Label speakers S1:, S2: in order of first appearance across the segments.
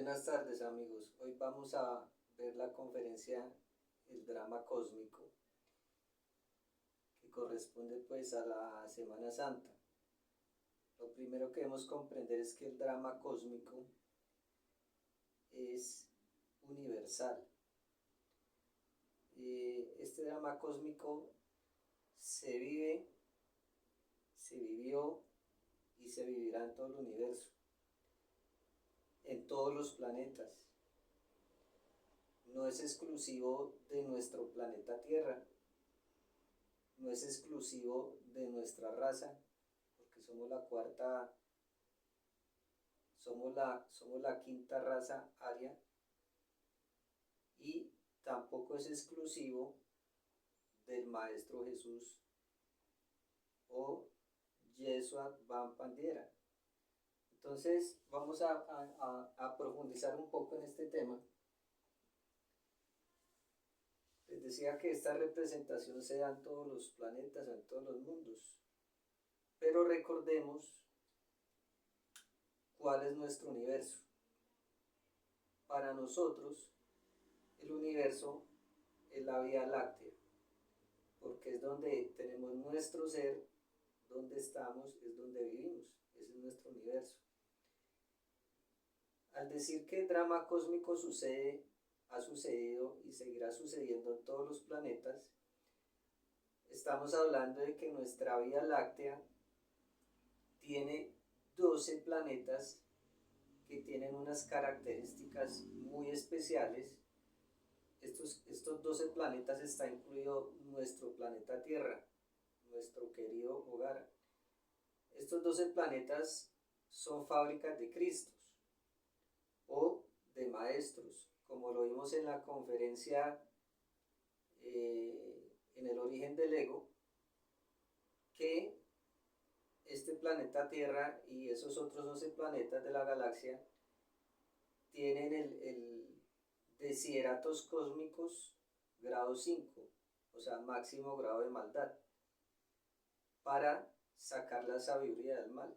S1: Buenas tardes amigos, hoy vamos a ver la conferencia El drama cósmico que corresponde pues a la Semana Santa. Lo primero que debemos comprender es que el drama cósmico es universal. Este drama cósmico se vive, se vivió y se vivirá en todo el universo, en todos los planetas. No es exclusivo de nuestro planeta Tierra, no es exclusivo de nuestra raza, porque somos la cuarta, somos la quinta raza aria, y tampoco es exclusivo del Maestro Jesús o Yeshua Van Pandera. Entonces vamos a profundizar un poco en este tema. Les decía que esta representación se da en todos los planetas, en todos los mundos, pero recordemos cuál es nuestro universo. Para nosotros, el universo es la Vía Láctea, porque es donde tenemos nuestro ser, donde estamos, es donde vivimos, ese es nuestro universo. Al decir que el drama cósmico sucede, ha sucedido y seguirá sucediendo en todos los planetas, estamos hablando de que nuestra Vía Láctea tiene 12 planetas que tienen unas características muy especiales. Estos 12 planetas está incluido nuestro planeta Tierra, nuestro querido hogar. Estos 12 planetas son fábricas de Cristos o de maestros, como lo vimos en la conferencia en el origen del ego, que este planeta Tierra y esos otros 12 planetas de la galaxia tienen el desideratos cósmicos grado 5, o sea, máximo grado de maldad, para sacar la sabiduría del mal.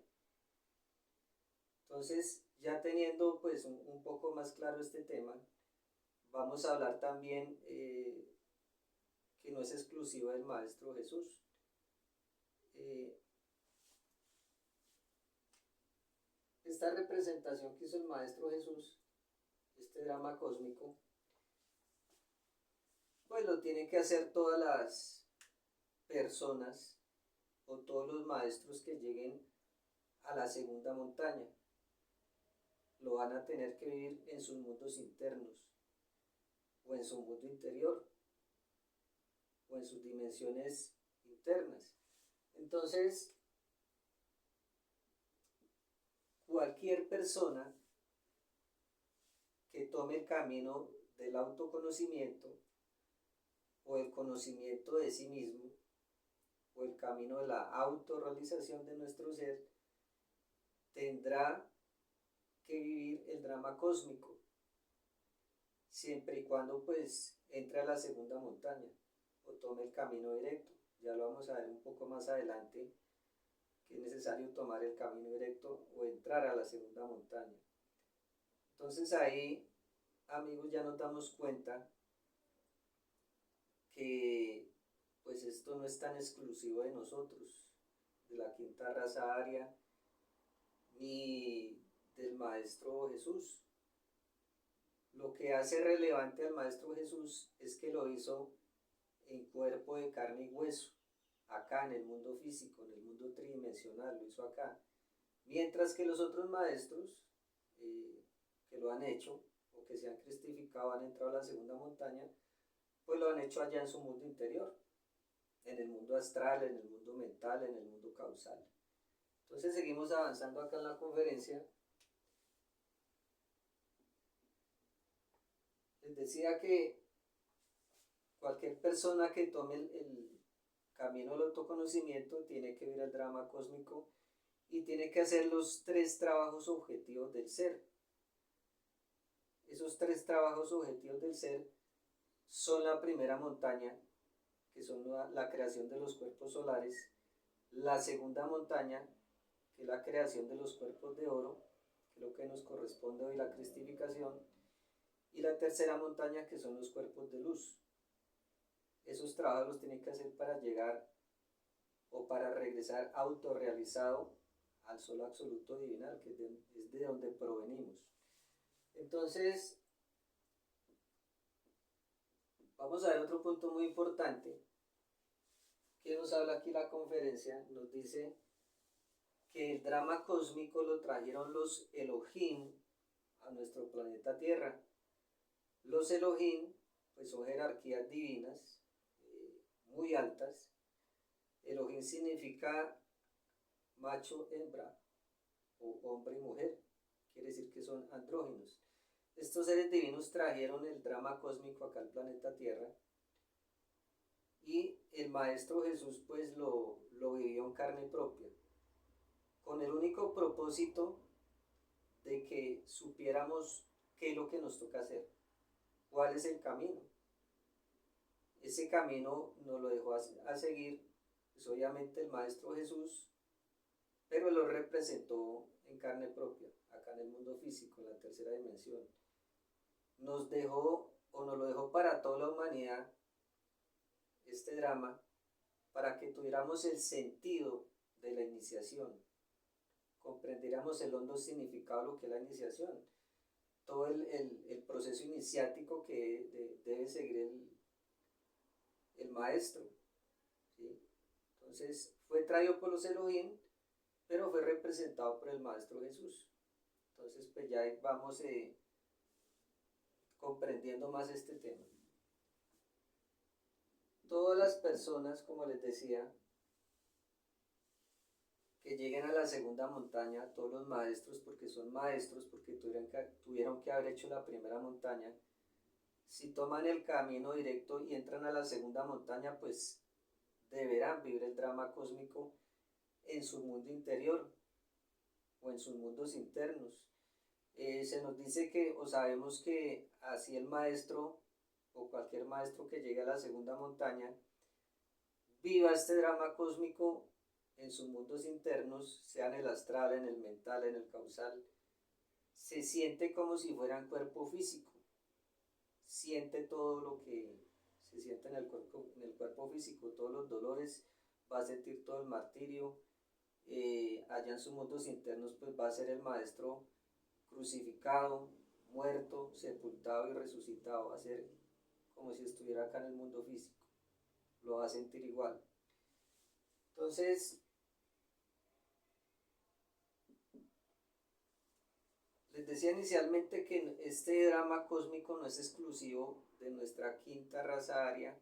S1: Entonces, ya teniendo pues un poco más claro este tema, vamos a hablar también que no es exclusivo del Maestro Jesús. Esta representación que hizo el Maestro Jesús, este drama cósmico, pues lo tienen que hacer todas las personas o todos los maestros que lleguen a la segunda montaña. Lo van a tener que vivir en sus mundos internos, o en su mundo interior, o en sus dimensiones internas. Entonces, cualquier persona que tome el camino del autoconocimiento, o el conocimiento de sí mismo, o el camino de la autorrealización de nuestro ser, tendrá que vivir el drama cósmico, siempre y cuando pues entre a la segunda montaña o tome el camino directo. Ya lo vamos a ver un poco más adelante, que es necesario tomar el camino directo o entrar a la segunda montaña. Entonces ahí, amigos, ya nos damos cuenta que pues esto no es tan exclusivo de nosotros, de la quinta raza aria, ni del Maestro Jesús. Lo que hace relevante al Maestro Jesús es que lo hizo en cuerpo de carne y hueso, acá en el mundo físico, en el mundo tridimensional, lo hizo acá. Mientras que los otros maestros que lo han hecho, o que se han cristificado, han entrado a la segunda montaña, pues lo han hecho allá en su mundo interior, en el mundo astral, en el mundo mental, en el mundo causal. Entonces seguimos avanzando acá en la conferencia. Les decía que cualquier persona que tome el camino del autoconocimiento tiene que ver el drama cósmico y tiene que hacer los 3 trabajos objetivos del ser. Esos 3 trabajos objetivos del ser son la primera montaña, que son la creación de los cuerpos solares, la segunda montaña, que es la creación de los cuerpos de oro, que es lo que nos corresponde hoy, la cristificación, y la tercera montaña, que son los cuerpos de luz. Esos trabajos los tiene que hacer para llegar o para regresar autorrealizado al solo absoluto divinal, que es de donde provenimos. Entonces, vamos a ver otro punto muy importante que nos habla aquí la conferencia. Nos dice que el drama cósmico lo trajeron los Elohim a nuestro planeta Tierra. Los Elohim pues son jerarquías divinas muy altas. Elohim significa macho, hembra o hombre y mujer, quiere decir que son andróginos. Estos seres divinos trajeron el drama cósmico acá al planeta Tierra, y el Maestro Jesús pues lo vivió en carne propia, con el único propósito de que supiéramos qué es lo que nos toca hacer, cuál es el camino. Ese camino nos lo dejó a seguir, pues obviamente el Maestro Jesús, pero lo representó en carne propia, acá en el mundo físico, en la tercera dimensión. Nos dejó, o nos lo dejó para toda la humanidad, este drama, para que tuviéramos el sentido de la iniciación, comprendiéramos el hondo significado de lo que es la iniciación, todo el proceso iniciático que debe seguir el maestro, ¿sí? Entonces fue traído por los Elohim, pero fue representado por el Maestro Jesús. Entonces pues ya vamos comprendiendo más este tema. Todas las personas, como les decía, que lleguen a la segunda montaña, todos los maestros, porque son maestros, porque tuvieron que haber hecho la primera montaña, si toman el camino directo y entran a la segunda montaña, pues deberán vivir el drama cósmico en su mundo interior o en sus mundos internos. Se nos dice que, o sabemos que así el maestro o cualquier maestro que llegue a la segunda montaña viva este drama cósmico en sus mundos internos, sea en el astral, en el mental, en el causal, se siente como si fuera un cuerpo físico, siente todo lo que se siente en el cuerpo físico, todos los dolores, va a sentir todo el martirio, allá en sus mundos internos pues va a ser el maestro crucificado, muerto, sepultado y resucitado, va a ser como si estuviera acá en el mundo físico, lo va a sentir igual. Entonces, les decía inicialmente que este drama cósmico no es exclusivo de nuestra quinta raza aria,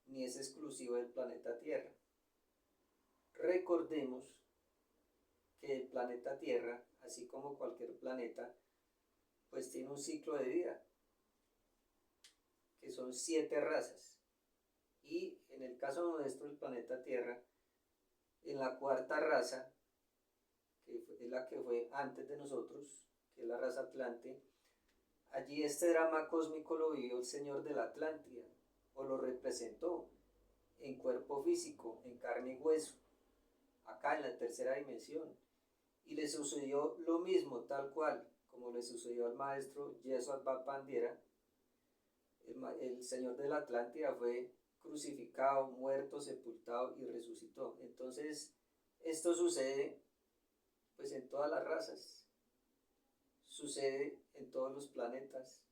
S1: ni es exclusivo del planeta Tierra. Recordemos que el planeta Tierra, así como cualquier planeta, pues tiene un ciclo de vida, que son 7 razas. Y en el caso nuestro, el planeta Tierra, en la cuarta raza, que es la que fue antes de nosotros, que es la raza Atlante, allí este drama cósmico lo vivió el Señor de la Atlántida, o lo representó en cuerpo físico, en carne y hueso, acá en la tercera dimensión. Y le sucedió lo mismo, tal cual, como le sucedió al maestro Yeshua Pandiera. El Señor de la Atlántida fue crucificado, muerto, sepultado y resucitó. Entonces, esto sucede pues en todas las razas, sucede en todos los planetas,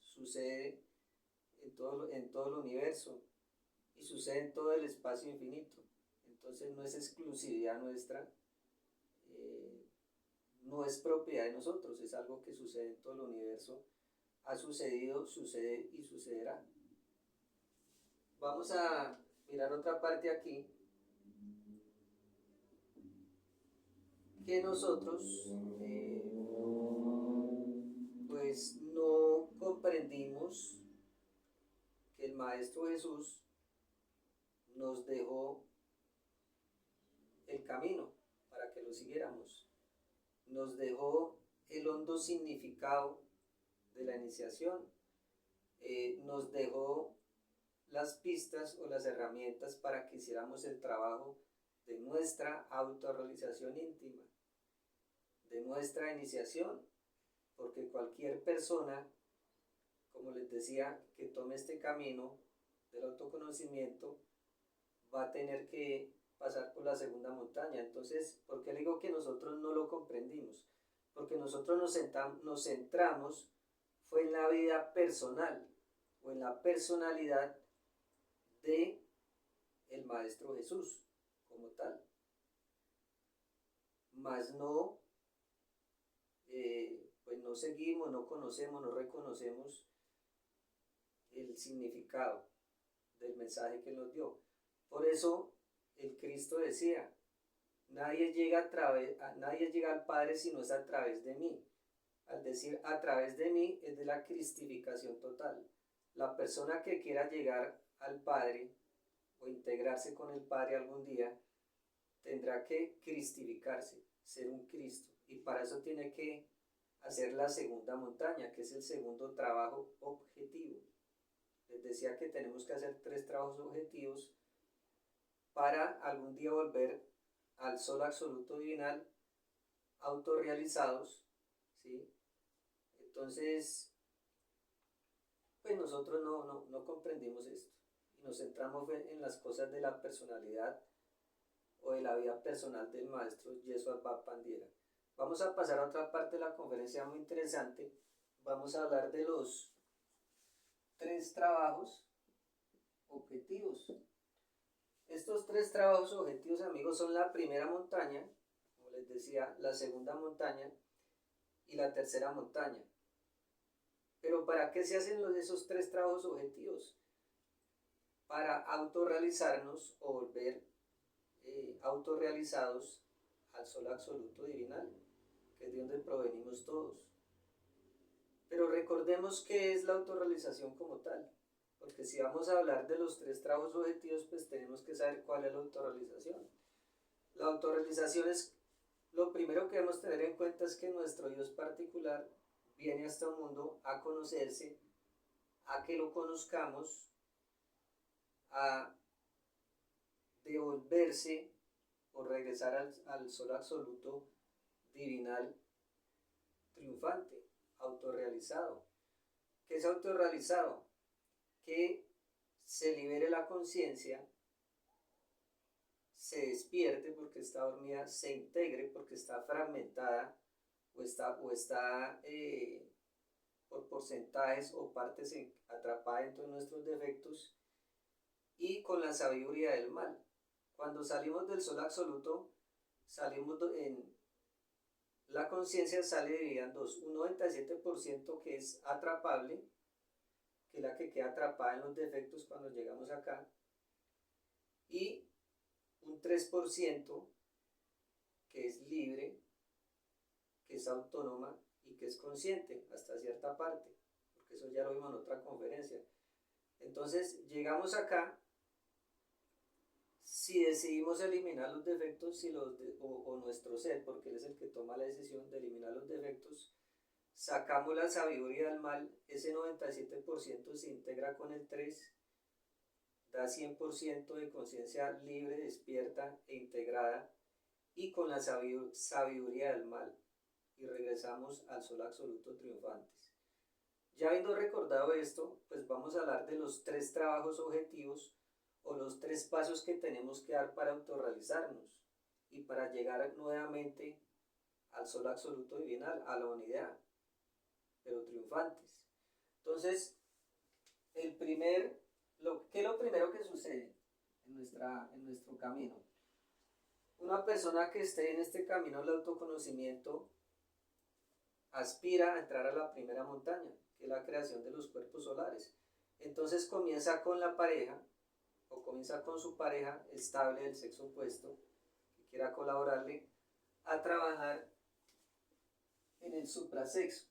S1: sucede en todo el universo y sucede en todo el espacio infinito. Entonces no es exclusividad nuestra, no es propiedad de nosotros, es algo que sucede en todo el universo, ha sucedido, sucede y sucederá. Vamos a mirar otra parte aquí, que nosotros pues no comprendimos que el Maestro Jesús nos dejó el camino para que lo siguiéramos, nos dejó el hondo significado de la iniciación, nos dejó las pistas o las herramientas para que hiciéramos el trabajo de nuestra autorrealización íntima. de nuestra iniciación, porque cualquier persona, como les decía, que tome este camino del autoconocimiento, va a tener que pasar por la segunda montaña. Entonces, ¿por qué le digo que nosotros no lo comprendimos? Porque nosotros nos centramos, fue en la vida personal, o en la personalidad de el Maestro Jesús, como tal. Mas no, pues no seguimos, no conocemos, no reconocemos el significado del mensaje que nos dio. Por eso el Cristo decía, nadie llega al Padre si no es a través de mí. Al decir a través de mí es de la cristificación total. La persona que quiera llegar al Padre o integrarse con el Padre algún día tendrá que cristificarse, ser un Cristo. Y para eso tiene que hacer la segunda montaña, que es el segundo trabajo objetivo. Les decía que tenemos que hacer 3 trabajos objetivos para algún día volver al solo absoluto divinal, autorrealizados, ¿sí? Entonces, pues nosotros no comprendimos esto y nos centramos en las cosas de la personalidad o de la vida personal del maestro Yeshua Pandira. Vamos a pasar a otra parte de la conferencia muy interesante. Vamos a hablar de los 3 trabajos objetivos. Estos 3 trabajos objetivos, amigos, son la primera montaña, como les decía, la segunda montaña y la tercera montaña. Pero ¿para qué se hacen esos 3 trabajos objetivos? Para autorrealizarnos o volver autorrealizados al solo absoluto divinal, que es de donde provenimos todos. Pero recordemos qué es la autorrealización como tal, porque si vamos a hablar de los 3 trabajos objetivos, pues tenemos que saber cuál es la autorrealización. La autorrealización es, lo primero que debemos tener en cuenta es que nuestro Dios particular viene a este mundo a conocerse, a que lo conozcamos, a devolverse o regresar al solo absoluto divinal triunfante, autorrealizado. ¿Qué es autorrealizado? Que se libere la conciencia, se despierte porque está dormida, se integre porque está fragmentada o está por porcentajes o partes atrapada dentro de nuestros defectos, y con la sabiduría del mal. Cuando salimos del sol absoluto, salimos en la conciencia, sale dividida en 2, un 97% que es atrapable, que es la que queda atrapada en los defectos cuando llegamos acá, y un 3% que es libre, que es autónoma y que es consciente hasta cierta parte, porque eso ya lo vimos en otra conferencia. Entonces llegamos acá, si decidimos eliminar los defectos o nuestro ser, porque él es el que toma la decisión de eliminar los defectos, sacamos la sabiduría del mal, ese 97% se integra con el 3%, da 100% de conciencia libre, despierta e integrada, y con la sabiduría del mal, y regresamos al sol absoluto triunfantes. Ya habiendo recordado esto, pues vamos a hablar de los 3 trabajos objetivos o los 3 pasos que tenemos que dar para autorrealizarnos y para llegar nuevamente al sol absoluto divinal, a la unidad, pero triunfantes. Entonces, ¿qué es lo primero que sucede en nuestro camino? Una persona que esté en este camino del autoconocimiento aspira a entrar a la primera montaña, que es la creación de los cuerpos solares. Entonces comienza con la pareja, o comienza con su pareja estable del sexo opuesto, que quiera colaborarle, a trabajar en el suprasexo.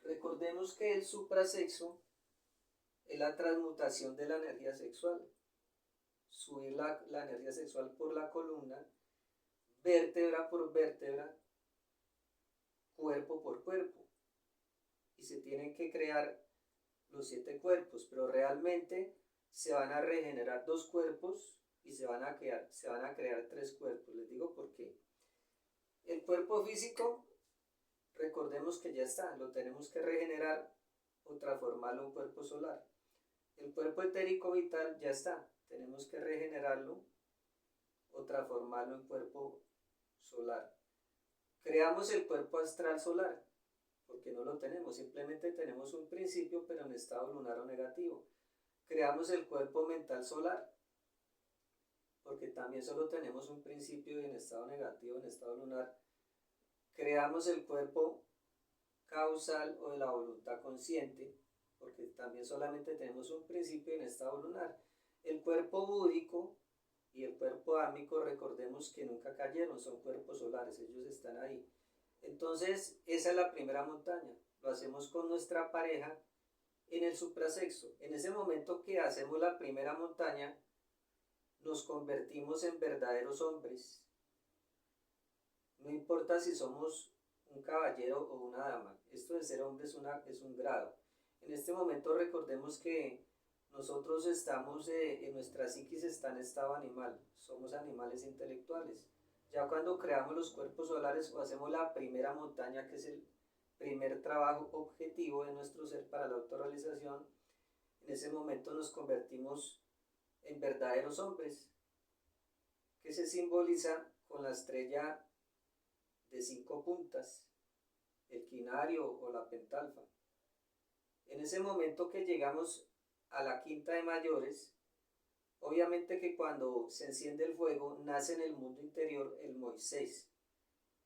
S1: Recordemos que el suprasexo es la transmutación de la energía sexual. Subir la energía sexual por la columna, vértebra por vértebra, cuerpo por cuerpo. Y se tienen que crear los 7 cuerpos, pero realmente se van a regenerar 2 cuerpos y se van a crear 3 cuerpos. Les digo por qué. El cuerpo físico, recordemos que ya está, lo tenemos que regenerar o transformarlo en cuerpo solar. El cuerpo etérico vital ya está, tenemos que regenerarlo o transformarlo en cuerpo solar. Creamos el cuerpo astral solar, porque no lo tenemos, simplemente tenemos un principio pero en estado lunar o negativo. Creamos el cuerpo mental solar, porque también solo tenemos un principio en estado negativo, en estado lunar. Creamos el cuerpo causal o de la voluntad consciente, porque también solamente tenemos un principio en estado lunar. El cuerpo búdico y el cuerpo ámico, recordemos que nunca cayeron, son cuerpos solares, ellos están ahí. Entonces, esa es la primera montaña. Lo hacemos con nuestra pareja en el suprasexo. En ese momento que hacemos la primera montaña, nos convertimos en verdaderos hombres. No importa si somos un caballero o una dama. Esto de ser hombre es un grado. En este momento recordemos que nosotros estamos, en nuestra psiquis está en estado animal. Somos animales intelectuales. Ya cuando creamos los cuerpos solares o hacemos la primera montaña, que es el primer trabajo objetivo de nuestro ser para la autorrealización, en ese momento nos convertimos en verdaderos hombres, que se simboliza con la estrella de 5 puntas, el quinario o la pentalfa. En ese momento que llegamos a la quinta de mayores, obviamente que cuando se enciende el fuego, nace en el mundo interior el Moisés,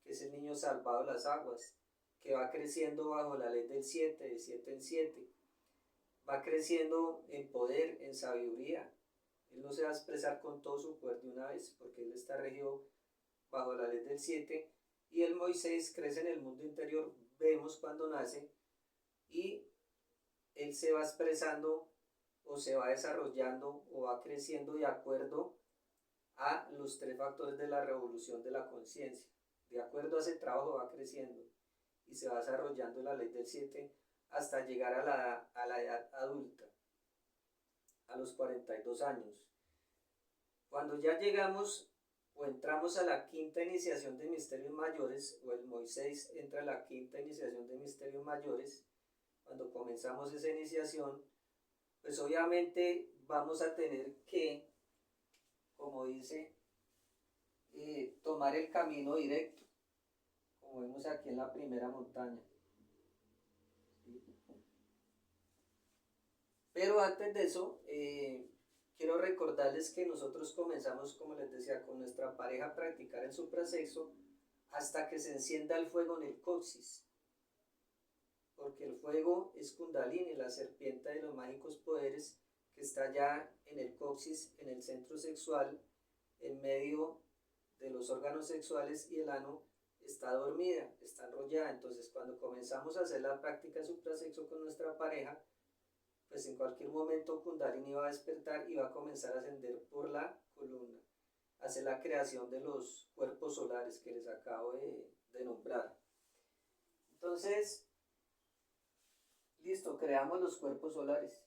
S1: que es el niño salvado de las aguas, que va creciendo bajo la ley del 7, de 7 en 7. Va creciendo en poder, en sabiduría. Él no se va a expresar con todo su poder de una vez, porque él está regido bajo la ley del 7. Y el Moisés crece en el mundo interior, vemos cuando nace, y él se va expresando o se va desarrollando o va creciendo de acuerdo a los 3 factores de la revolución de la conciencia. De acuerdo a ese trabajo va creciendo y se va desarrollando la ley del 7 hasta llegar a la edad adulta, a los 42 años. Cuando ya llegamos o entramos a la quinta iniciación de misterios mayores, o el Moisés entra a la quinta iniciación de misterios mayores, cuando comenzamos esa iniciación, pues obviamente vamos a tener que, como dice, tomar el camino directo, como vemos aquí en la primera montaña. ¿Sí? Pero antes de eso, quiero recordarles que nosotros comenzamos, como les decía, con nuestra pareja a practicar el suprasexo hasta que se encienda el fuego en el coxis. Porque el fuego es Kundalini, la serpiente de los mágicos poderes, que está ya en el coxis, en el centro sexual, en medio de los órganos sexuales, y el ano está dormida, está enrollada. Entonces, cuando comenzamos a hacer la práctica de suprasexo con nuestra pareja, pues en cualquier momento Kundalini va a despertar y va a comenzar a ascender por la columna, hacer la creación de los cuerpos solares que les acabo de nombrar. Entonces, listo, creamos los cuerpos solares.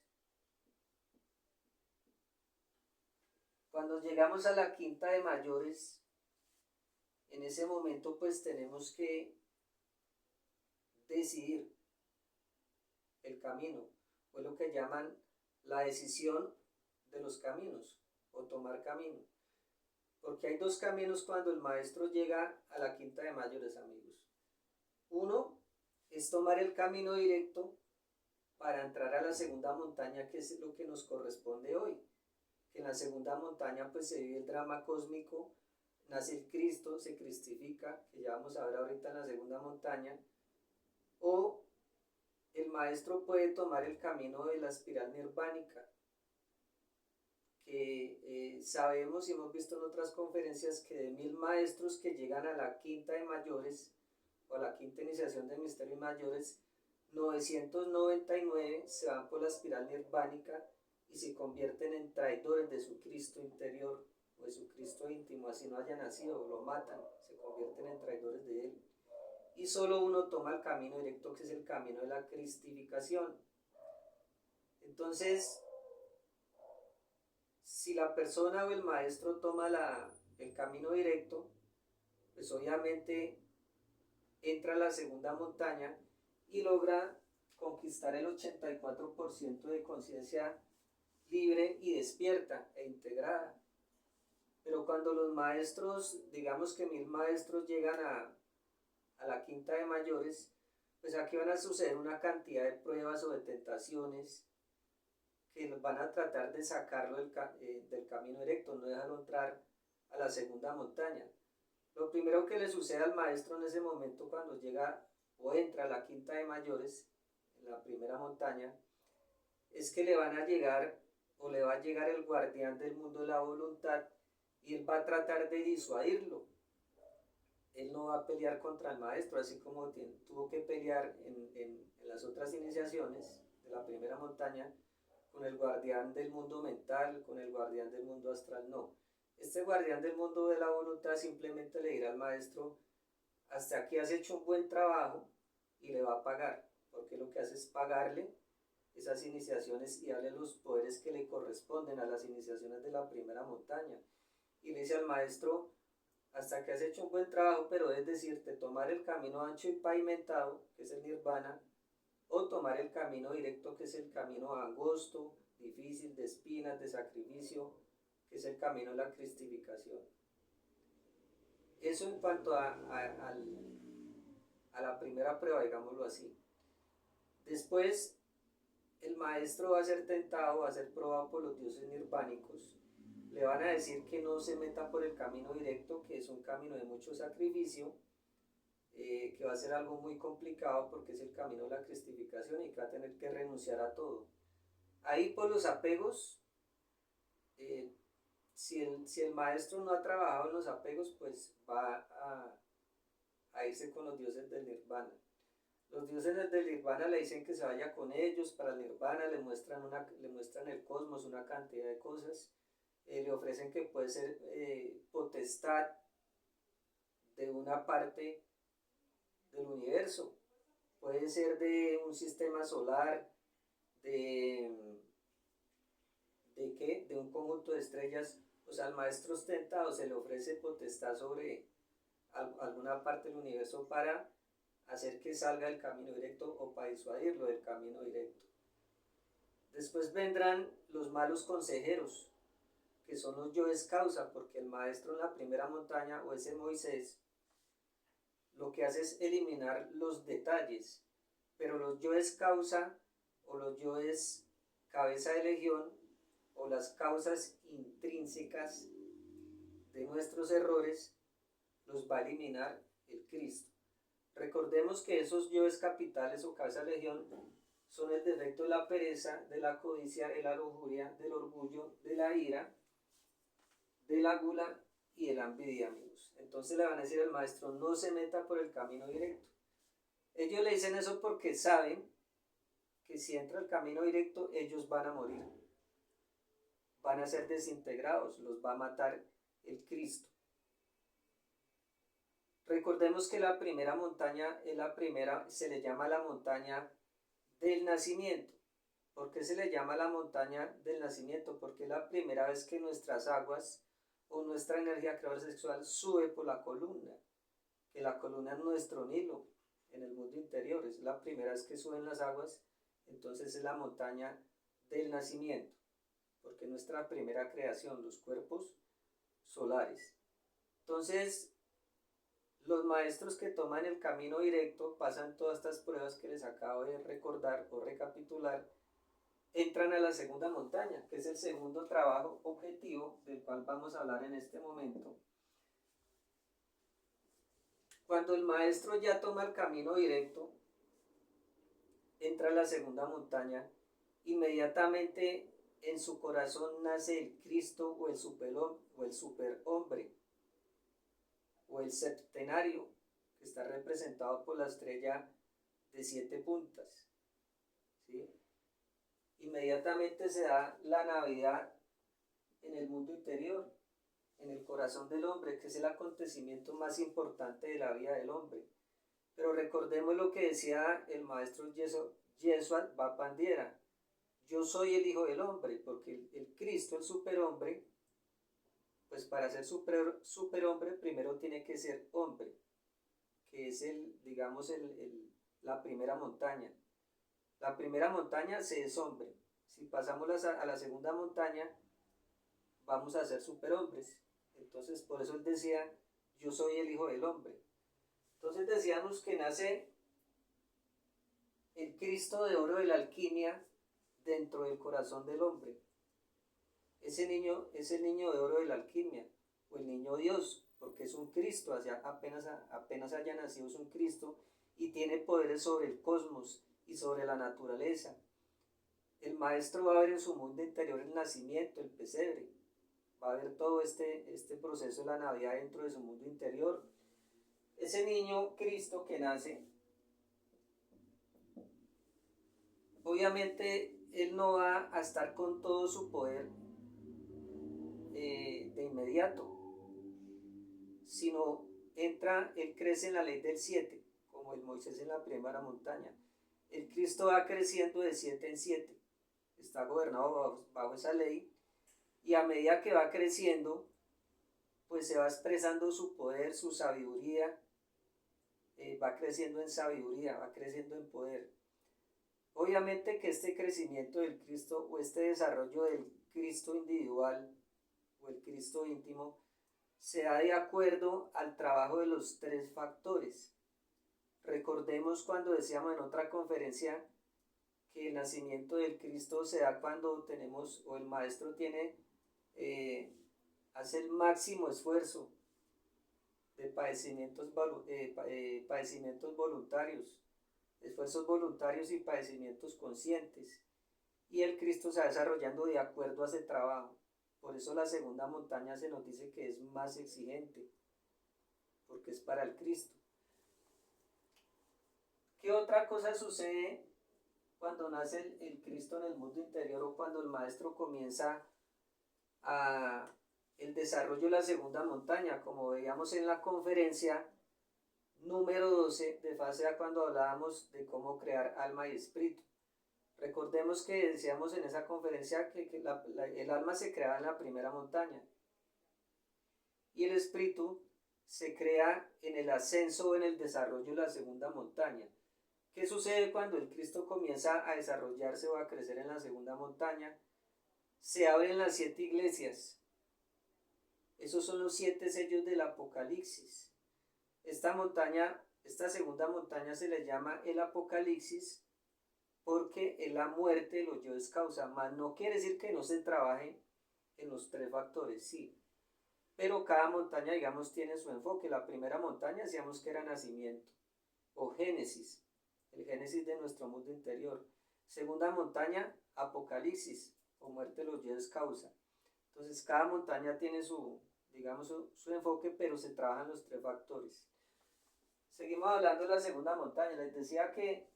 S1: Cuando llegamos a la quinta de mayores, en ese momento pues tenemos que decidir el camino, o lo que llaman la decisión de los caminos, o tomar camino. Porque hay 2 caminos cuando el maestro llega a la quinta de mayores, amigos. Uno es tomar el camino directo para entrar a la segunda montaña, que es lo que nos corresponde hoy. Que en la segunda montaña pues se vive el drama cósmico, nace el Cristo, se cristifica, que ya vamos a ver ahorita en la segunda montaña. O el maestro puede tomar el camino de la espiral nirvánica, que sabemos y hemos visto en otras conferencias que de 1000 maestros que llegan a la quinta de mayores o a la quinta iniciación de misterios mayores, 999 se van por la espiral nirvánica y se convierten en traidores de su Cristo interior o de su Cristo íntimo, así no haya nacido, lo matan, se convierten en traidores de él. Y solo uno toma el camino directo, que es el camino de la cristificación. Entonces, si la persona o el maestro toma el camino directo, pues obviamente entra a la segunda montaña y logra conquistar el 84% de conciencia libre y despierta e integrada. Pero cuando los maestros, digamos que 1000 maestros llegan a la quinta de mayores, pues aquí van a suceder una cantidad de pruebas o de tentaciones que los van a tratar de sacarlo del camino directo, no dejarlo entrar a la segunda montaña. Lo primero que le sucede al maestro en ese momento cuando llega o entra a la quinta de mayores, en la primera montaña, es que le van a llegar o le va a llegar el guardián del mundo de la voluntad y él va a tratar de disuadirlo. Él no va a pelear contra el maestro, así como tuvo que pelear en las otras iniciaciones de la primera montaña con el guardián del mundo mental, con el guardián del mundo astral, no. Este guardián del mundo de la voluntad simplemente le dirá al maestro: hasta aquí has hecho un buen trabajo, y le va a pagar, porque lo que hace es pagarle esas iniciaciones y darle los poderes que le corresponden a las iniciaciones de la primera montaña. Y le dice al maestro: hasta que has hecho un buen trabajo, pero es decirte, tomar el camino ancho y pavimentado, que es el nirvana, o tomar el camino directo, que es el camino angosto, difícil, de espinas, de sacrificio, que es el camino de la cristificación. Eso en cuanto a la primera prueba, digámoslo así. Después, el maestro va a ser tentado, va a ser probado por los dioses nirvánicos. Le van a decir que no se meta por el camino directo, que es un camino de mucho sacrificio, que va a ser algo muy complicado porque es el camino de la cristificación y que va a tener que renunciar a todo. Ahí por los apegos, si el maestro no ha trabajado en los apegos, pues va a irse con los dioses del nirvana. Los dioses del nirvana le dicen que se vaya con ellos para el nirvana, le muestran el cosmos, una cantidad de cosas, le ofrecen que puede ser potestad de una parte del universo, puede ser de un sistema solar, de un conjunto de estrellas. O sea, al maestro ostentado se le ofrece potestad sobre alguna parte del universo para hacer que salga del camino directo o para disuadirlo del camino directo. Después vendrán los malos consejeros, que son los yoes causa, porque el maestro en la primera montaña, o ese Moisés, lo que hace es eliminar los detalles, pero los yoes causa o los yoes cabeza de legión o las causas intrínsecas de nuestros errores los va a eliminar el Cristo. Recordemos que esos yoes capitales o cabeza de legión son el defecto de la pereza, de la codicia, de la lujuria, del orgullo, de la ira, de la gula y de la envidia, amigos. Entonces le van a decir al maestro: no se meta por el camino directo. Ellos le dicen eso porque saben que si entra el camino directo ellos van a morir, van a ser desintegrados, los va a matar el Cristo. Recordemos que la primera montaña es la primera, se le llama la montaña del nacimiento. ¿Por qué se le llama la montaña del nacimiento? Porque es la primera vez que nuestras aguas o nuestra energía creadora sexual sube por la columna, que la columna es nuestro Nilo en el mundo interior, es la primera vez que suben las aguas, entonces es la montaña del nacimiento, porque es nuestra primera creación, los cuerpos solares. Entonces, los maestros que toman el camino directo pasan todas estas pruebas que les acabo de recordar o recapitular, entran a la segunda montaña, que es el segundo trabajo objetivo del cual vamos a hablar en este momento. Cuando el maestro ya toma el camino directo, entra a la segunda montaña, inmediatamente en su corazón nace el Cristo o el superhombre o el septenario, que está representado por la estrella de 7 puntas, ¿sí? Inmediatamente se da la Navidad en el mundo interior, en el corazón del hombre, que es el acontecimiento más importante de la vida del hombre. Pero recordemos lo que decía el maestro Yeshua Bapandiera: yo soy el Hijo del Hombre, porque el Cristo, el superhombre, pues para ser superhombre primero tiene que ser hombre, que es digamos, la primera montaña. La primera montaña se es hombre. Si pasamos a la segunda montaña, vamos a ser superhombres. Entonces, por eso él decía, yo soy el hijo del hombre. Entonces decíamos que nace el Cristo de oro de la alquimia dentro del corazón del hombre. Ese niño es el niño de oro de la alquimia, o el niño Dios, porque es un Cristo, apenas haya nacido es un Cristo, y tiene poderes sobre el cosmos y sobre la naturaleza. El maestro va a ver en su mundo interior el nacimiento, el pesebre, va a ver todo este proceso de la Navidad dentro de su mundo interior. Ese niño Cristo que nace, obviamente él no va a estar con todo su poder de inmediato, sino él crece en la ley del 7, como el Moisés en la primera montaña. El Cristo va creciendo de 7 en 7, está gobernado bajo esa ley, y a medida que va creciendo, pues se va expresando su poder, su sabiduría, va creciendo en sabiduría, va creciendo en poder. Obviamente que este crecimiento del Cristo o este desarrollo del Cristo individual o el Cristo íntimo se da de acuerdo al trabajo de los 3 factores. Recordemos cuando decíamos en otra conferencia que el nacimiento del Cristo se da cuando tenemos, o el maestro hace el máximo esfuerzo de padecimientos voluntarios, esfuerzos voluntarios y padecimientos conscientes, y el Cristo se va desarrollando de acuerdo a ese trabajo. Por eso la segunda montaña se nos dice que es más exigente, porque es para el Cristo. ¿Qué otra cosa sucede cuando nace el Cristo en el mundo interior, o cuando el maestro comienza el desarrollo de la segunda montaña? Como veíamos en la conferencia número 12 de fase A, cuando hablábamos de cómo crear alma y espíritu. Recordemos que decíamos en esa conferencia que el alma se creaba en la primera montaña y el espíritu se crea en el ascenso o en el desarrollo de la segunda montaña. ¿Qué sucede cuando el Cristo comienza a desarrollarse o a crecer en la segunda montaña? Se abren las 7 iglesias. Esos son los 7 sellos del Apocalipsis. Esta segunda montaña se le llama el Apocalipsis porque en la muerte lo yo es causa, más no quiere decir que no se trabaje en los 3 factores, sí, pero cada montaña, digamos, tiene su enfoque. La primera montaña decíamos que era nacimiento o génesis, el génesis de nuestro mundo interior. Segunda montaña, Apocalipsis, o muerte lo yo es causa. Entonces cada montaña tiene su enfoque, pero se trabajan los 3 factores. Seguimos hablando de la segunda montaña. Les decía que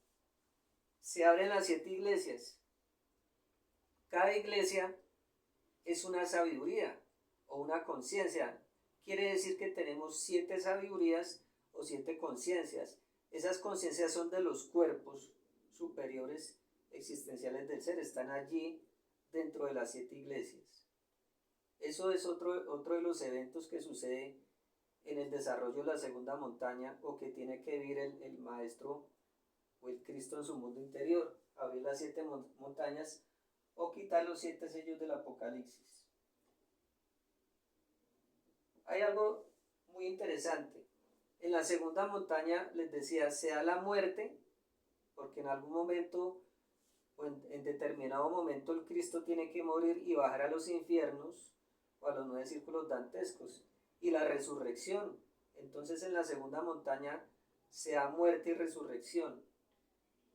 S1: se abren las 7 iglesias. Cada iglesia es una sabiduría o una conciencia. Quiere decir que tenemos 7 sabidurías o 7 conciencias. Esas conciencias son de los cuerpos superiores existenciales del ser. Están allí dentro de las 7 iglesias. Eso es otro de los eventos que sucede en el desarrollo de la segunda montaña, o que tiene que vivir el maestro o el Cristo en su mundo interior: abrir las 7 montañas o quitar los 7 sellos del Apocalipsis. Hay algo muy interesante. En la segunda montaña, les decía, se da la muerte, porque en algún momento o en determinado momento el Cristo tiene que morir y bajar a los infiernos o a los 9 círculos dantescos, y la resurrección. Entonces en la segunda montaña se da muerte y resurrección.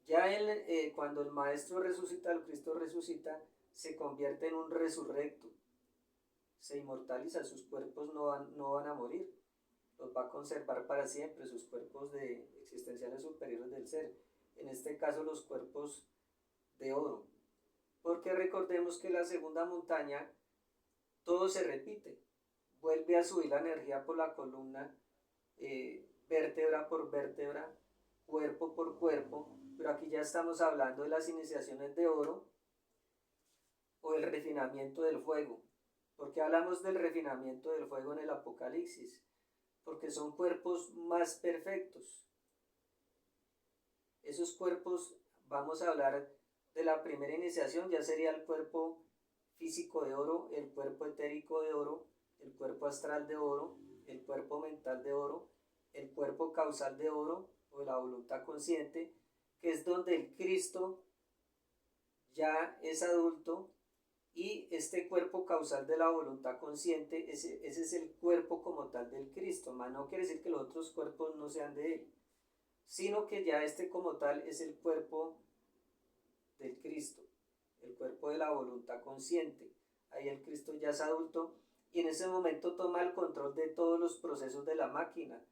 S1: Ya cuando el maestro resucita, el Cristo resucita, se convierte en un resurrecto, se inmortaliza, sus cuerpos no van a morir, los va a conservar para siempre, sus cuerpos existenciales superiores del ser, en este caso los cuerpos de oro, porque recordemos que la segunda montaña todo se repite, vuelve a subir la energía por la columna, vértebra por vértebra, cuerpo por cuerpo, pero aquí ya estamos hablando de las iniciaciones de oro o el refinamiento del fuego, ¿Por qué hablamos del refinamiento del fuego en el Apocalipsis? Porque son cuerpos más perfectos. Esos cuerpos, vamos a hablar de la primera iniciación, ya sería el cuerpo físico de oro, el cuerpo etérico de oro, el cuerpo astral de oro, el cuerpo mental de oro, el cuerpo causal de oro o la voluntad consciente, que es donde el Cristo ya es adulto, y este cuerpo causal de la voluntad consciente, ese es el cuerpo como tal del Cristo, mas no quiere decir que los otros cuerpos no sean de él, sino que ya este como tal es el cuerpo del Cristo, el cuerpo de la voluntad consciente. Ahí el Cristo ya es adulto y en ese momento toma el control de todos los procesos de la máquina.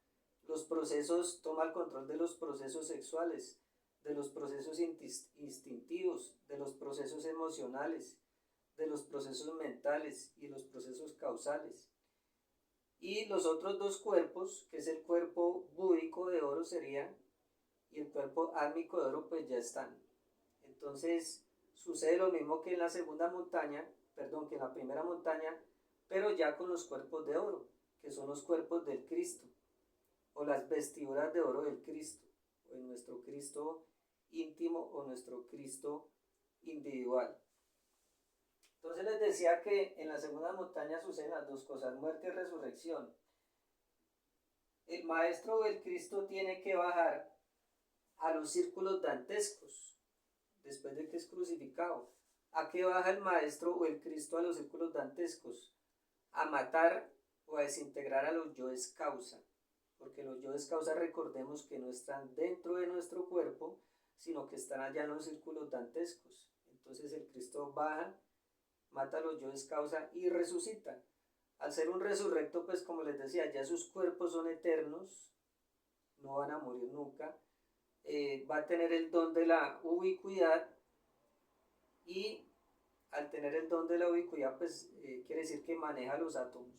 S1: Toma el control de los procesos sexuales, de los procesos instintivos, de los procesos emocionales, de los procesos mentales y los procesos causales. Y los otros dos cuerpos, que es el cuerpo búdico de oro sería, y el cuerpo álmico de oro, pues ya están. Entonces sucede lo mismo que en la segunda montaña, que en la primera montaña, pero ya con los cuerpos de oro, que son los cuerpos del Cristo, o las vestiduras de oro del Cristo, o en nuestro Cristo íntimo o nuestro Cristo individual. Entonces les decía que en la segunda montaña suceden las dos cosas, muerte y resurrección. El maestro del Cristo tiene que bajar a los círculos dantescos, después de que es crucificado. ¿A qué baja el maestro o el Cristo a los círculos dantescos? A matar o a desintegrar a los yoes causa, porque los yoes causa, recordemos que no están dentro de nuestro cuerpo, sino que están allá en los círculos dantescos. Entonces el Cristo baja, mata a los yoes causa y resucita. Al ser un resurrecto, pues como les decía, ya sus cuerpos son eternos, no van a morir nunca. Va a tener el don de la ubicuidad, y al tener el don de la ubicuidad, pues quiere decir que maneja los átomos,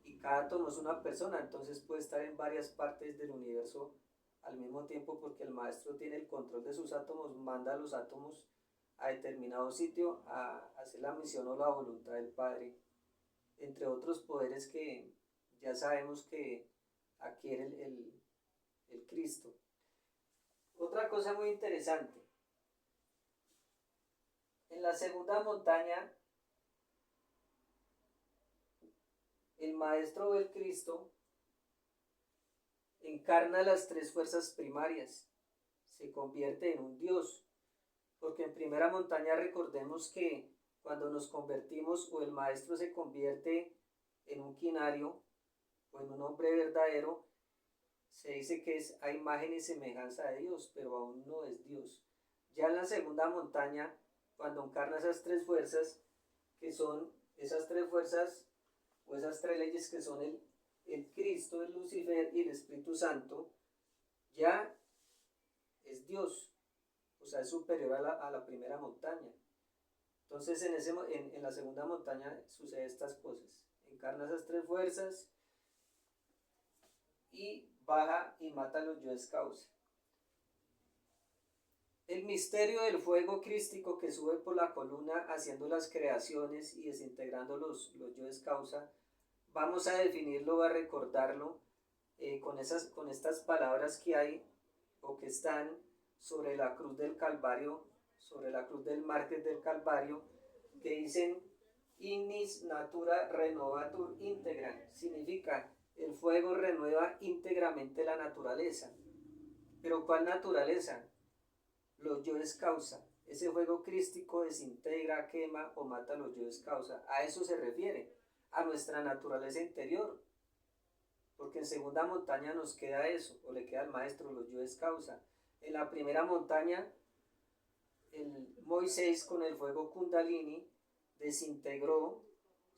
S1: y cada átomo es una persona, entonces puede estar en varias partes del universo al mismo tiempo, porque el maestro tiene el control de sus átomos, manda a los átomos a determinado sitio a hacer la misión o la voluntad del Padre, entre otros poderes que ya sabemos que adquiere el Cristo. Otra cosa muy interesante, en la segunda montaña, el maestro del Cristo encarna las tres fuerzas primarias, se convierte en un Dios, porque en primera montaña recordemos que cuando nos convertimos o el maestro se convierte en un quinario o en un hombre verdadero, se dice que es a imagen y semejanza de Dios, pero aún no es Dios. Ya en la segunda montaña, cuando encarna esas tres fuerzas, que son esas tres fuerzas o esas tres leyes que son el Cristo, el Lucifer y el Espíritu Santo, ya es Dios, o sea, es superior a la primera montaña. Entonces en la segunda montaña sucede estas cosas, encarna esas tres fuerzas y baja y mata a los yoes causa. El misterio del fuego crístico que sube por la columna haciendo las creaciones y desintegrando los yoes causa, vamos a definirlo, a recordarlo con estas palabras que hay o que están sobre la cruz del Calvario, sobre la cruz del mártir del Calvario, que dicen ignis natura renovatur integra, significa el fuego renueva íntegramente la naturaleza. ¿Pero cuál naturaleza? Los yoes causa. Ese fuego crístico desintegra, quema o mata los yoes causa. A eso se refiere, a nuestra naturaleza interior. Porque en segunda montaña nos queda eso, o le queda al maestro, los yoes causa. En la primera montaña, el Moisés con el fuego Kundalini desintegró,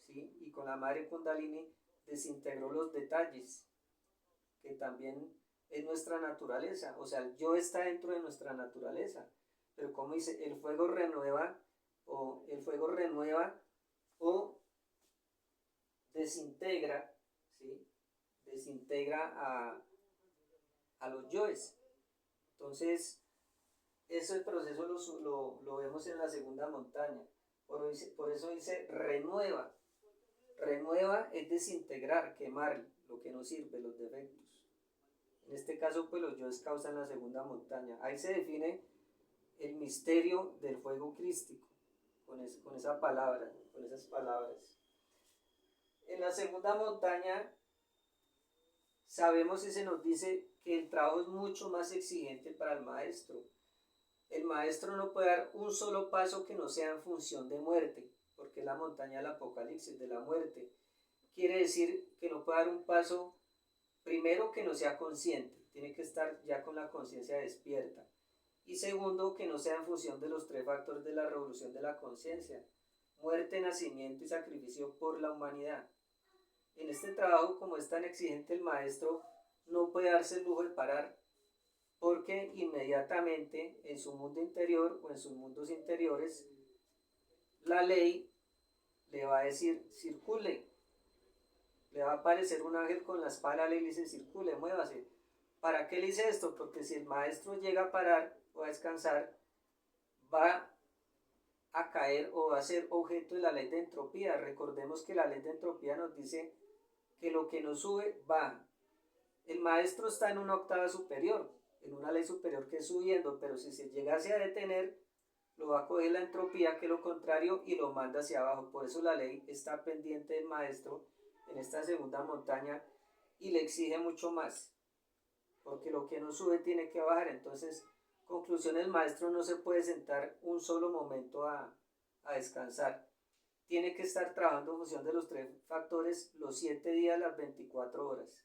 S1: ¿sí? Y con la madre Kundalini desintegró los detalles, que también es nuestra naturaleza, o sea, el yo está dentro de nuestra naturaleza, pero como dice, el fuego renueva o desintegra, ¿sí? Desintegra a los yoes. Entonces, ese proceso lo vemos en la segunda montaña, por eso dice renueva, Renueva es desintegrar, quemar lo que no sirve, los defectos. En este caso, pues los yoes causan la segunda montaña. Ahí se define el misterio del fuego crístico, con esa palabra, con esas palabras. En la segunda montaña, sabemos y se nos dice que el trabajo es mucho más exigente para el maestro. El maestro no puede dar un solo paso que no sea en función de muerte, porque es la montaña del Apocalipsis, de la muerte. Quiere decir que no puede dar un paso, primero, que no sea consciente, tiene que estar ya con la conciencia despierta. Y segundo, que no sea en función de los tres factores de la revolución de la conciencia: muerte, nacimiento y sacrificio por la humanidad. En este trabajo, como es tan exigente, el maestro no puede darse el lujo de parar, porque inmediatamente en su mundo interior o en sus mundos interiores, la ley le va a decir circule. Le va a aparecer un ángel con la espada y le dice circule, muévase. ¿Para qué le dice esto? Porque si el maestro llega a parar o a descansar, va a caer o va a ser objeto de la ley de entropía. Recordemos que la ley de entropía nos dice que lo que no sube, baja. El maestro está en una octava superior, en una ley superior que es subiendo, pero si se llegase a detener, lo va a coger la entropía, que es lo contrario, y lo manda hacia abajo. Por eso la ley está pendiente del maestro en esta segunda montaña y le exige mucho más, porque lo que no sube tiene que bajar. Entonces, conclusión, el maestro no se puede sentar un solo momento a descansar. Tiene que estar trabajando en función de los tres factores los 7 días, las 24 horas.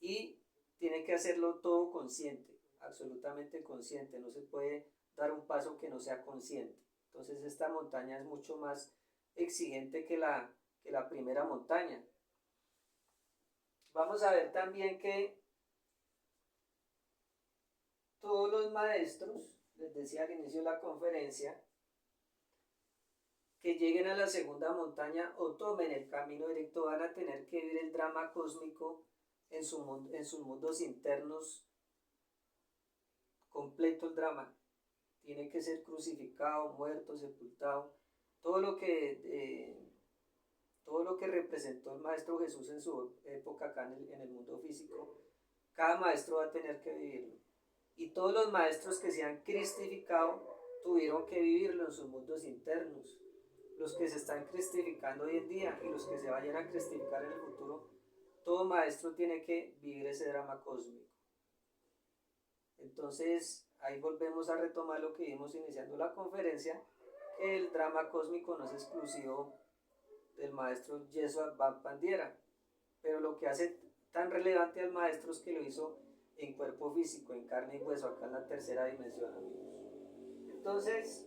S1: Y tiene que hacerlo todo consciente, absolutamente consciente. No se puede dar un paso que no sea consciente. Entonces esta montaña es mucho más exigente que la primera montaña. Vamos a ver también que todos los maestros, les decía al inicio de la conferencia, que lleguen a la segunda montaña o tomen el camino directo, van a tener que vivir el drama cósmico en sus mundos internos, completo el drama. Tiene que ser crucificado, muerto, sepultado. Todo lo que representó el Maestro Jesús en su época acá en el mundo físico, cada maestro va a tener que vivirlo. Y todos los maestros que se han cristificado tuvieron que vivirlo en sus mundos internos. Los que se están cristificando hoy en día y los que se vayan a cristificar en el futuro, todo maestro tiene que vivir ese drama cósmico. Entonces, ahí volvemos a retomar lo que vimos iniciando la conferencia, que el drama cósmico no es exclusivo del maestro Yeshua Bab Bandiera, pero lo que hace tan relevante al maestro es que lo hizo en cuerpo físico, en carne y hueso, acá en la tercera dimensión, amigos. Entonces,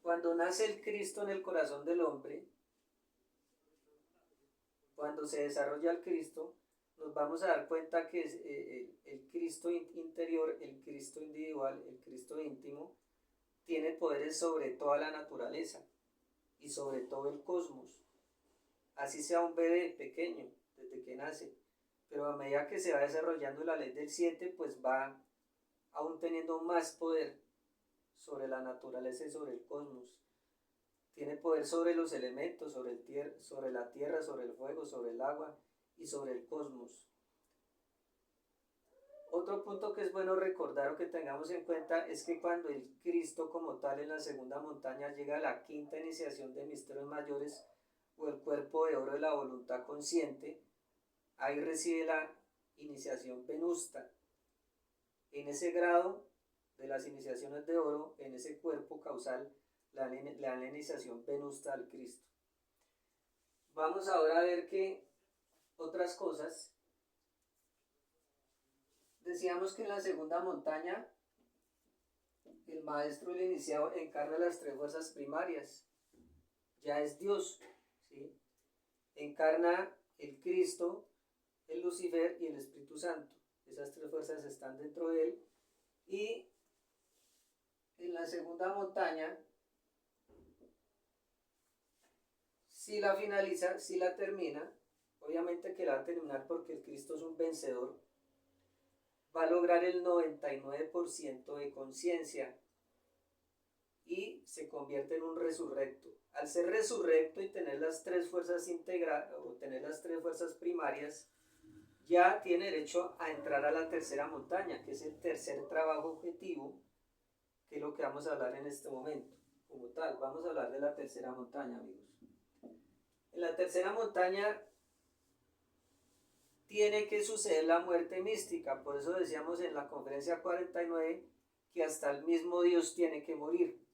S1: cuando nace el Cristo en el corazón del hombre, cuando se desarrolla el Cristo, nos vamos a dar cuenta que el Cristo interior, el Cristo individual, el Cristo íntimo, tiene poderes sobre toda la naturaleza y sobre todo el cosmos. Así sea un bebé pequeño, desde que nace, pero a medida que se va desarrollando la ley del 7, pues va aún teniendo más poder sobre la naturaleza y sobre el cosmos. Tiene poder sobre los elementos, sobre la tierra, sobre el fuego, sobre el agua y sobre el cosmos. Otro punto que es bueno recordar o que tengamos en cuenta es que cuando el Cristo como tal en la segunda montaña llega a la quinta iniciación de misterios mayores o el cuerpo de oro de la voluntad consciente, ahí recibe la iniciación venusta. En ese grado de las iniciaciones de oro, en ese cuerpo causal, le dan la iniciación venusta al Cristo. Vamos ahora a ver que otras cosas. Decíamos que en la segunda montaña el maestro, el iniciado, encarna las tres fuerzas primarias. Ya es Dios, ¿sí? Encarna el Cristo, el Lucifer y el Espíritu Santo. Esas tres fuerzas están dentro de él. Y en la segunda montaña, si la finaliza, si la termina, obviamente que la va a terminar porque el Cristo es un vencedor, va a lograr el 99% de conciencia. y se convierte en un resurrecto. Al ser resurrecto y tener las tres fuerzas o tener las tres fuerzas primarias, ya tiene derecho a entrar a la tercera montaña, que es el tercer trabajo objetivo, que es lo que vamos a hablar en este momento. Como tal, vamos a hablar de la tercera montaña, amigos. En la tercera montaña tiene que suceder la muerte mística, por eso decíamos en la conferencia 49 que hasta el mismo Dios tiene que morir.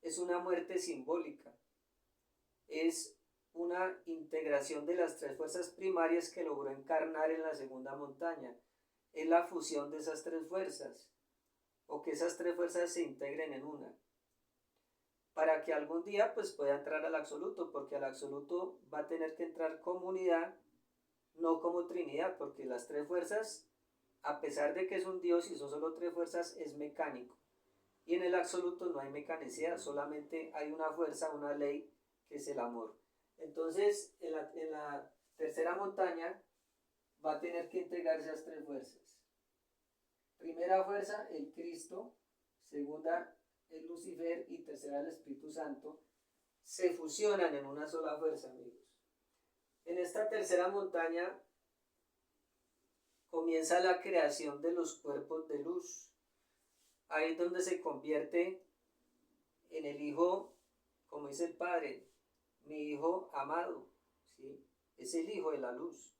S1: Es una muerte simbólica, es una integración de las tres fuerzas primarias que logró encarnar en la segunda montaña, es la fusión de esas tres fuerzas, o que esas tres fuerzas se integren en una, para que algún día pues pueda entrar al absoluto, porque al absoluto va a tener que entrar como unidad, no como trinidad, porque las tres fuerzas, a pesar de que es un Dios y son solo tres fuerzas, es mecánico. Y en el absoluto no hay mecanicidad, solamente hay una fuerza, una ley, que es el amor. Entonces, en la tercera montaña va a tener que integrarse esas tres fuerzas. Primera fuerza, el Cristo. Segunda, el Lucifer. Y tercera, el Espíritu Santo. Se fusionan en una sola fuerza, amigos. En esta tercera montaña comienza la creación de los cuerpos de luz. Ahí es donde se convierte en el Hijo, como dice el Padre, mi Hijo amado, ¿sí? Es el Hijo de la luz,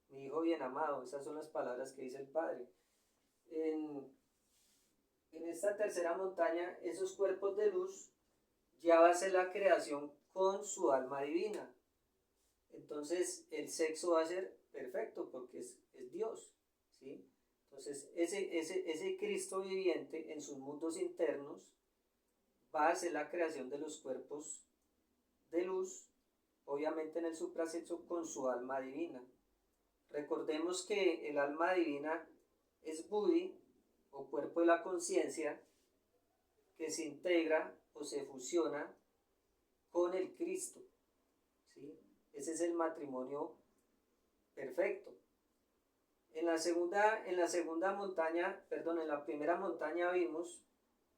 S1: mi Hijo bien amado, esas son las palabras que dice el Padre. En esta tercera montaña, esos cuerpos de luz ya va a ser la creación con su alma divina. Entonces el sexo va a ser perfecto porque es Dios, ¿sí? Entonces ese Cristo viviente en sus mundos internos va a hacer la creación de los cuerpos de luz, obviamente en el suprasexo con su alma divina. Recordemos que el alma divina es Buddhi, o cuerpo de la conciencia, que se integra o se fusiona con el Cristo, ¿sí? Ese es el matrimonio perfecto. En la primera montaña vimos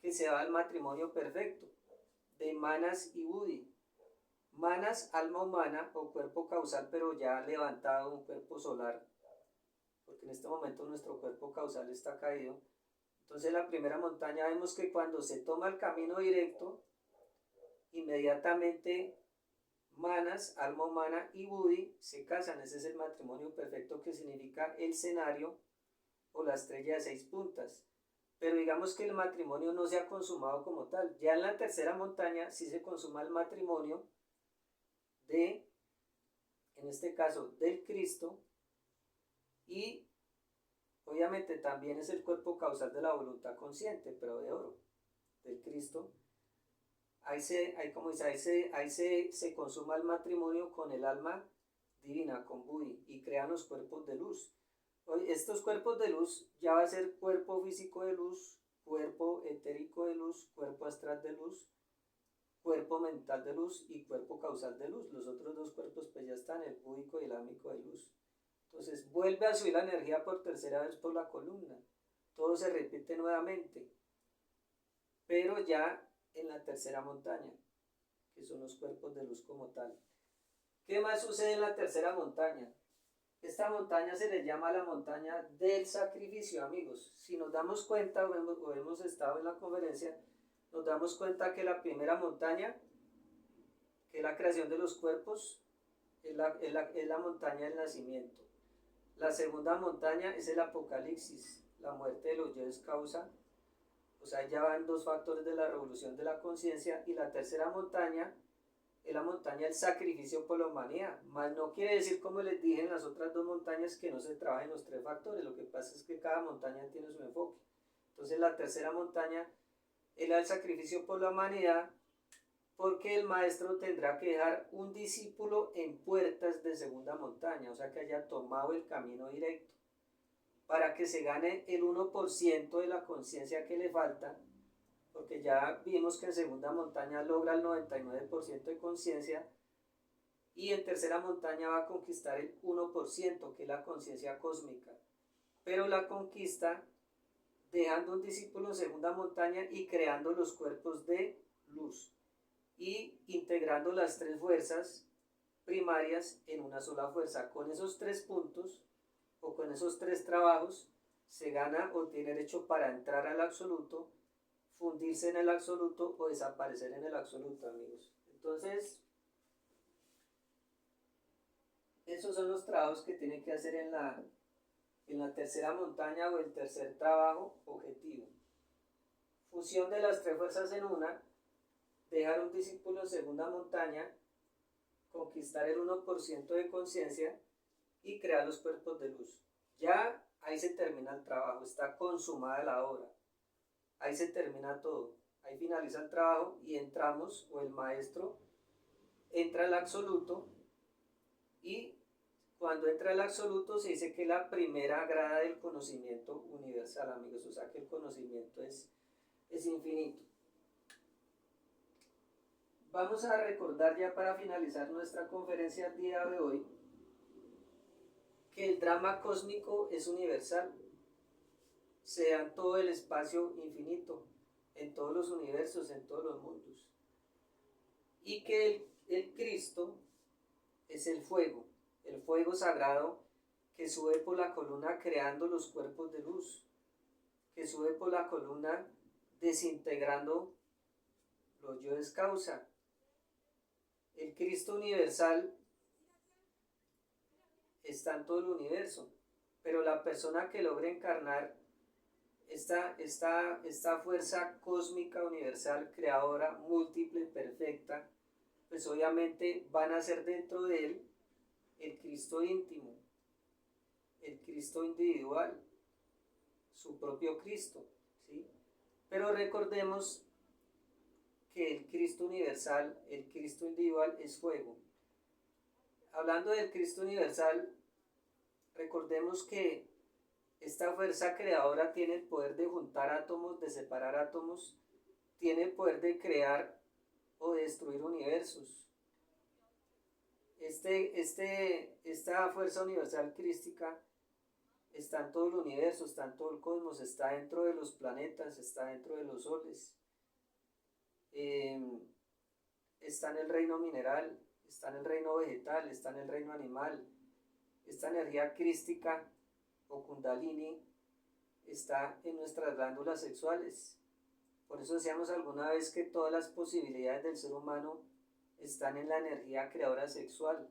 S1: que se da el matrimonio perfecto de Manas y Buddhi. Manas, alma humana o cuerpo causal, pero ya levantado, un cuerpo solar, porque en este momento nuestro cuerpo causal está caído. Entonces la primera montaña vemos que cuando se toma el camino directo, inmediatamente Manas, alma humana y Buddhi se casan. Ese es el matrimonio perfecto, que significa el escenario o la estrella de 6 puntas. Pero digamos que el matrimonio no se ha consumado como tal. Ya en la tercera montaña sí se consuma el matrimonio en este caso, del Cristo, y obviamente también es el cuerpo causal de la voluntad consciente, pero de oro, del Cristo. Ahí se consuma el matrimonio con el alma divina, con Buddhi, y crean los cuerpos de luz. Hoy estos cuerpos de luz ya va a ser cuerpo físico de luz, cuerpo etérico de luz, cuerpo astral de luz, cuerpo mental de luz y cuerpo causal de luz. Los otros dos cuerpos pues ya están, el búdico y el ámico de luz. Entonces vuelve a subir la energía por tercera vez por la columna. Todo se repite nuevamente, pero ya en la tercera montaña, que son los cuerpos de luz como tal. ¿Qué más sucede en la tercera montaña? Esta montaña se le llama la montaña del sacrificio, amigos. Si nos damos cuenta, o hemos estado en la conferencia, nos damos cuenta que la primera montaña, que es la creación de los cuerpos, es la montaña del nacimiento. La segunda montaña es el apocalipsis, la muerte de los yo es causa. O sea, ya van dos factores de la revolución de la conciencia. Y la tercera montaña es la montaña del sacrificio por la humanidad. Más no quiere decir, como les dije en las otras dos montañas, que no se trabajen los tres factores. Lo que pasa es que cada montaña tiene su enfoque. Entonces la tercera montaña es la del sacrificio por la humanidad, porque el maestro tendrá que dejar un discípulo en puertas de segunda montaña, o sea que haya tomado el camino directo, para que se gane el 1% de la conciencia que le falta, porque ya vimos que en segunda montaña logra el 99% de conciencia, y en tercera montaña va a conquistar el 1%, que es la conciencia cósmica, pero la conquista dejando un discípulo en segunda montaña y creando los cuerpos de luz y integrando las tres fuerzas primarias en una sola fuerza. Con esos tres puntos o con esos tres trabajos se gana o tiene derecho para entrar al absoluto, fundirse en el absoluto o desaparecer en el absoluto, amigos. Entonces, esos son los trabajos que tiene que hacer en la tercera montaña o el tercer trabajo objetivo. Fusión de las tres fuerzas en una, dejar un discípulo en segunda montaña, conquistar el 1% de conciencia y crear los cuerpos de luz. Ya ahí se termina el trabajo, está consumada la obra. Ahí se termina todo. Ahí finaliza el trabajo y entramos, o el maestro entra al absoluto, y cuando entra al absoluto se dice que es la primera grada del conocimiento universal, amigos. O sea que el conocimiento es infinito. Vamos a recordar ya para finalizar nuestra conferencia el día de hoy que el drama cósmico es universal, se da en todo el espacio infinito, en todos los universos, en todos los mundos, y que el Cristo es el fuego sagrado que sube por la columna creando los cuerpos de luz, que sube por la columna desintegrando los yoes causa. El Cristo universal está en todo el universo, pero la persona que logra encarnar esta fuerza cósmica universal, creadora, múltiple, perfecta, pues obviamente van a ser dentro de él el Cristo íntimo, el Cristo individual, su propio Cristo, ¿sí? Pero recordemos que el Cristo universal, el Cristo individual es fuego. Hablando del Cristo universal, recordemos que esta fuerza creadora tiene el poder de juntar átomos, de separar átomos, tiene el poder de crear o de destruir universos. Esta fuerza universal crística está en todo el universo, está en todo el cosmos, está dentro de los planetas, está dentro de los soles, está en el reino mineral, está en el reino vegetal, está en el reino animal. Esta energía crística o kundalini está en nuestras glándulas sexuales. Por eso decíamos alguna vez que todas las posibilidades del ser humano están en la energía creadora sexual.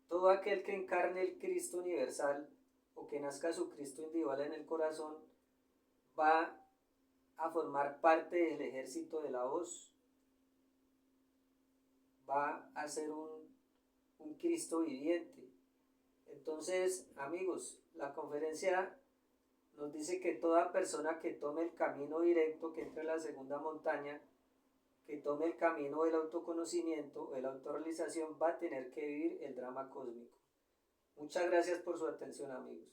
S1: Todo aquel que encarne el Cristo universal o que nazca su Cristo individual en el corazón va a formar parte del ejército de la voz, va a ser un Cristo viviente. Entonces, amigos, la conferencia nos dice que toda persona que tome el camino directo, que entre en la segunda montaña, que tome el camino del autoconocimiento, de la autorrealización, va a tener que vivir el drama cósmico. Muchas gracias por su atención, amigos.